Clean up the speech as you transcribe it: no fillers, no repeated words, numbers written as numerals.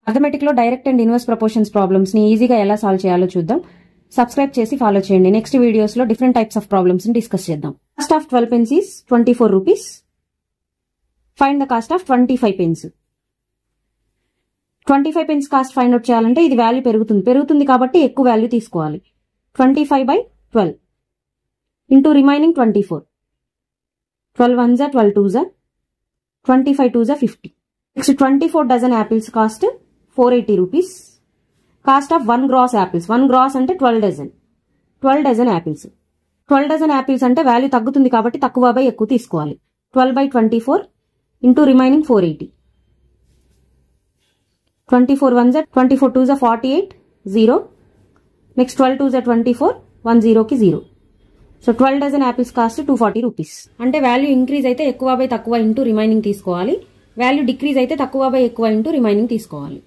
Arithmetic లో direct and inverse proportions problems ని ఈజీగా ఎలా సాల్వ్ చేయాలో చూద్దాం. సబ్స్క్రైబ్ చేసి ఫాలో చేయండి. నెక్స్ట్ వీడియోస్ లో డిఫరెంట్ టైప్స్ ఆఫ్ ప్రాబ్లమ్స్ ని డిస్కస్ చేద్దాం. Cost of 12 pence is 24 rupees. Find the cost of 25 pence. 25 pence cost find out చేయాలంటే ఇది వాల్యూ పెరుగుతుంది కాబట్టి ఎక్కువ వాల్యూ తీసుకోవాలి. 25/12 into remaining 24. 12 ones are 12 twos are 25 twos are 50. Next 24 dozen apples cost 480 rupees. Cost of 1 gross apples. 1 gross అంటే 12 dozen. 12 dozen apples. 12 dozen apples అంటే value తగ్గుతుంది కాబట్టి తక్కువ బై ఎక్కువ తీసుకోవాలి. 12/24 into remaining 480. 24 ones are 24 twos are 48 0. Next 12 twos are 24 1 0 కి 0. So 12 dozen apples cost 240 rupees. అంటే value increase అయితే ఎక్కువ బై తక్కువ ఇంటూ రిమైనింగ్ తీసుకోవాలి. వాల్యూ డిక్రీజ్ అయితే తక్కువ బై ఎక్కువ ఇంటూ రిమైనింగ్ తీసుకోవాలి.